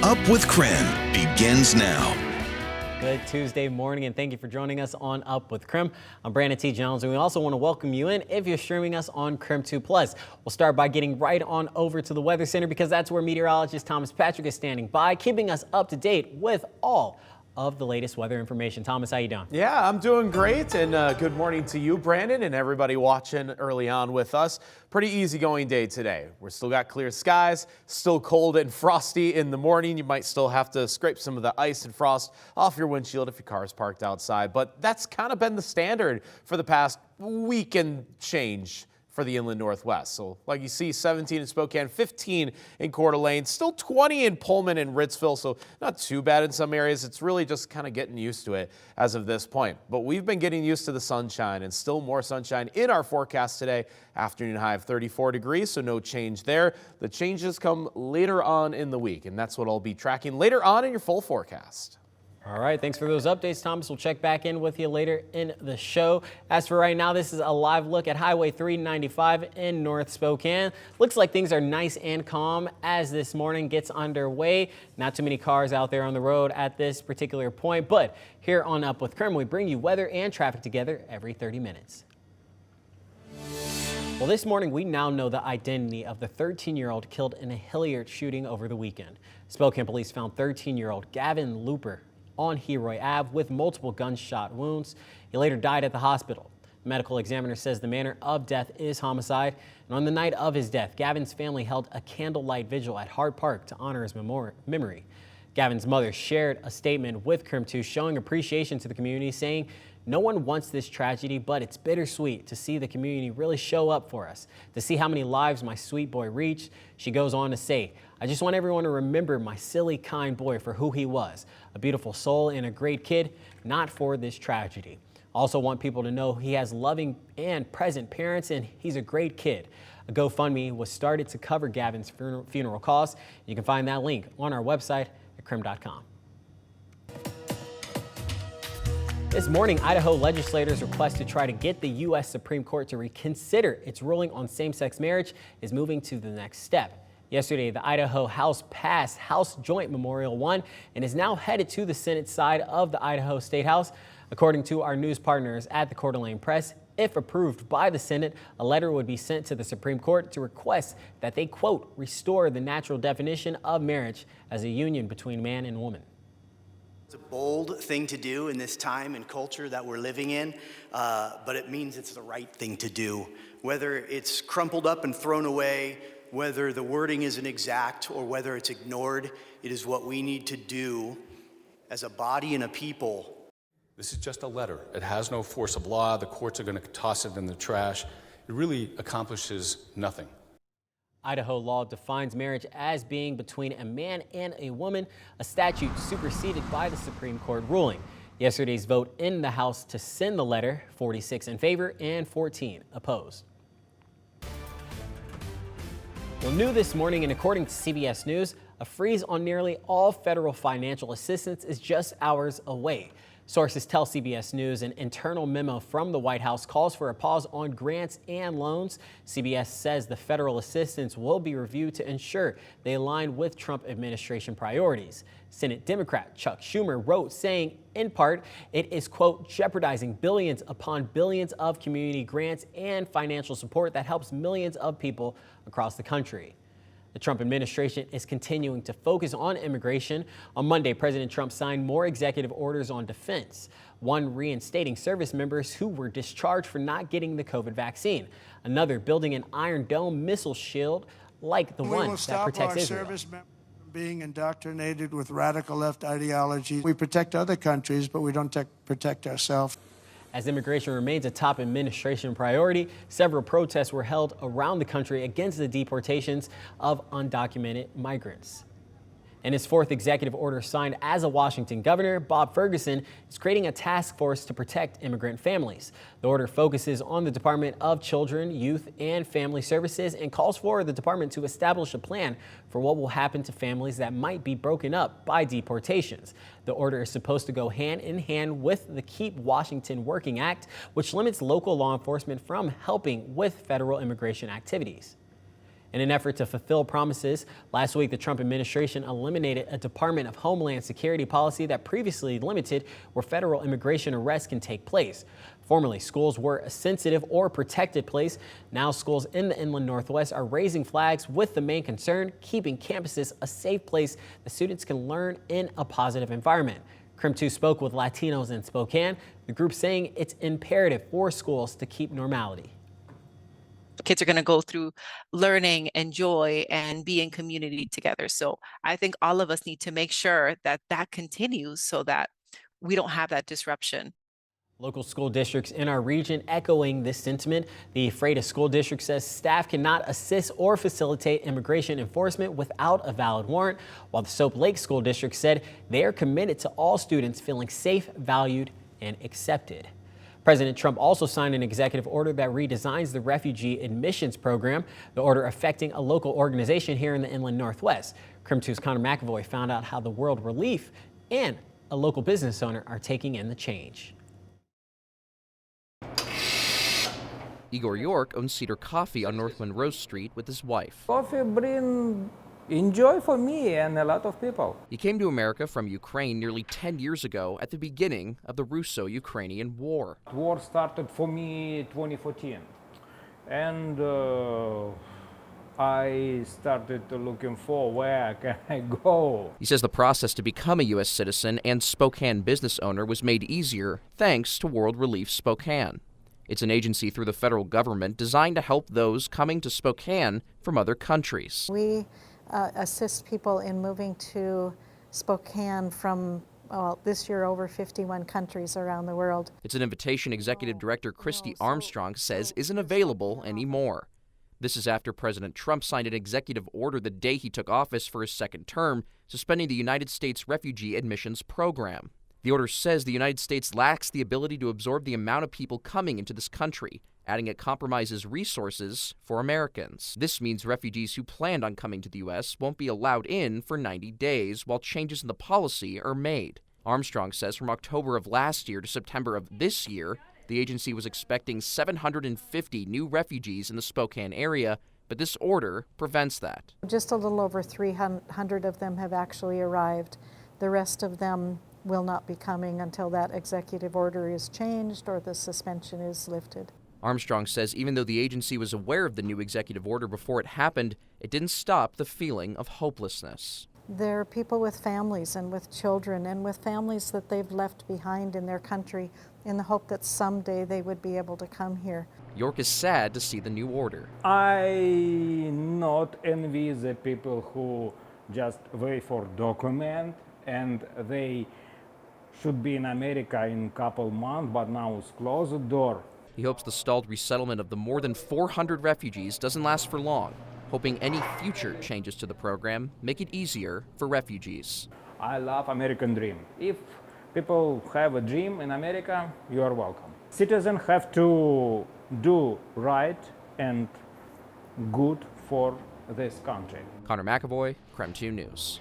Up with KREM begins now. Good Tuesday morning, and thank you for joining us on Up with KREM. I'm Brandon T. Jones, and we also want to welcome you in if you're streaming us on KREM 2 Plus. We'll start by getting right on over to the Weather Center because that's where meteorologist Thomas Patrick is standing by, keeping us up to date with all of the latest weather information. Thomas, how you doing? Yeah, I'm doing great, and good morning to you, Brandon, and everybody watching early on with us. Pretty easygoing day today. We're still got clear skies, still cold and frosty in the morning. You might still have to scrape some of the ice and frost off your windshield if your car is parked outside, but that's kind of been the standard for the past week and change for the inland Northwest. So like you see, 17 in Spokane, 15 in Coeur d'Alene, still 20 in Pullman and Ritzville, so not too bad in some areas. It's really just kind of getting used to it as of this point. But we've been getting used to the sunshine, and still more sunshine in our forecast today. Afternoon high of 34 degrees, so no change there. The changes come later on in the week, and that's what I'll be tracking later on in your full forecast. All right, thanks for those updates, Thomas. We'll check back in with you later in the show. As for right now, this is a live look at Highway 395 in North Spokane. Looks like things are nice and calm as this morning gets underway. Not too many cars out there on the road at this particular point, but here on Up with KREM, we bring you weather and traffic together every 30 minutes. Well, this morning, we now know the identity of the 13-year-old killed in a Hilliard shooting over the weekend. Spokane police found 13-year-old Gavin Looper on Heroy Ave with multiple gunshot wounds. He later died at the hospital. The medical examiner says the manner of death is homicide. And on the night of his death, Gavin's family held a candlelight vigil at Hard Park to honor his memory. Gavin's mother shared a statement with KREM 2 showing appreciation to the community, saying, "No one wants this tragedy, but it's bittersweet to see the community really show up for us, to see how many lives my sweet boy reached." She goes on to say, "I just want everyone to remember my silly, kind boy for who he was, a beautiful soul and a great kid, not for this tragedy. Also want people to know he has loving and present parents and he's a great kid." A GoFundMe was started to cover Gavin's funeral costs. You can find that link on our website at krem.com. This morning, Idaho legislators' request to try to get the U.S. Supreme Court to reconsider its ruling on same-sex marriage is moving to the next step. Yesterday, the Idaho House passed House Joint Memorial 1 and is now headed to the Senate side of the Idaho State House. According to our news partners at the Coeur d'Alene Press, if approved by the Senate, a letter would be sent to the Supreme Court to request that they, quote, restore the natural definition of marriage as a union between man and woman. It's a bold thing to do in this time and culture that we're living in, but it means it's the right thing to do. Whether it's crumpled up and thrown away, whether the wording isn't exact, or whether it's ignored, it is what we need to do as a body and a people. This is just a letter. It has no force of law. The courts are going to toss it in the trash. It really accomplishes nothing. Idaho law defines marriage as being between a man and a woman, a statute superseded by the Supreme Court ruling. Yesterday's vote in the House to send the letter, 46 in favor and 14 opposed. Well, new this morning, and according to CBS News, a freeze on nearly all federal financial assistance is just hours away. Sources tell CBS News an internal memo from the White House calls for a pause on grants and loans. CBS says the federal assistance will be reviewed to ensure they align with Trump administration priorities. Senate Democrat Chuck Schumer wrote saying, in part, it is, quote, jeopardizing billions upon billions of community grants and financial support that helps millions of people across the country. The Trump administration is continuing to focus on immigration. On Monday, President Trump signed more executive orders on defense, one reinstating service members who were discharged for not getting the COVID vaccine, another building an Iron Dome missile shield like the one that protects Israel. Service members from being indoctrinated with radical left ideology. We protect other countries, but we don't protect ourselves. As immigration remains a top administration priority, several protests were held around the country against the deportations of undocumented migrants. In his fourth executive order signed as a Washington governor, Bob Ferguson is creating a task force to protect immigrant families. The order focuses on the Department of Children, Youth, and Family Services and calls for the department to establish a plan for what will happen to families that might be broken up by deportations. The order is supposed to go hand in hand with the Keep Washington Working Act, which limits local law enforcement from helping with federal immigration activities. In an effort to fulfill promises, last week the Trump administration eliminated a Department of Homeland Security policy that previously limited where federal immigration arrests can take place. Formerly, schools were a sensitive or protected place. Now schools in the inland Northwest are raising flags with the main concern keeping campuses a safe place that students can learn in a positive environment. KREM 2 spoke with Latinos in Spokane, the group saying it's imperative for schools to keep normality. Kids are going to go through learning and joy and be in community together. So I think all of us need to make sure that that continues so that we don't have that disruption. Local school districts in our region echoing this sentiment. The Freitas School District says staff cannot assist or facilitate immigration enforcement without a valid warrant, while the Soap Lake School District said they are committed to all students feeling safe, valued, and accepted. President Trump also signed an executive order that redesigns the refugee admissions program, the order affecting a local organization here in the inland Northwest. KREM 2's Connor McAvoy found out how the World Relief and a local business owner are taking in the change. Igor York owns Cedar Coffee on North Monroe Street with his wife. Coffee brings enjoy for me and a lot of people. He came to America from Ukraine nearly 10 years ago at the beginning of the Russo-Ukrainian War. The war started for me 2014, and I started looking for where can I go. He says the process to become a U.S. citizen and Spokane business owner was made easier thanks to World Relief Spokane. It's an agency through the federal government designed to help those coming to Spokane from other countries. We assist people in moving to Spokane from, this year, over 51 countries around the world. It's an invitation Executive Director Christy Armstrong says isn't available anymore. This is after President Trump signed an executive order the day he took office for his second term, suspending the United States Refugee Admissions Program. The order says the United States lacks the ability to absorb the amount of people coming into this country, adding it compromises resources for Americans. This means refugees who planned on coming to the U.S. won't be allowed in for 90 days while changes in the policy are made. Armstrong says from October of last year to September of this year, the agency was expecting 750 new refugees in the Spokane area, but this order prevents that. Just a little over 300 of them have actually arrived. The rest of them will not be coming until that executive order is changed or the suspension is lifted. Armstrong says even though the agency was aware of the new executive order before it happened, it didn't stop the feeling of hopelessness. There are people with families and with children and with families that they've left behind in their country in the hope that someday they would be able to come here. York is sad to see the new order. I not envy the people who just wait for document and they should be in America in a couple months, but now it's closed the door. He hopes the stalled resettlement of the more than 400 refugees doesn't last for long, hoping any future changes to the program make it easier for refugees. I love American dream. If people have a dream in America, you are welcome. Citizens have to do right and good for this country. Connor McAvoy, KREM 2 News.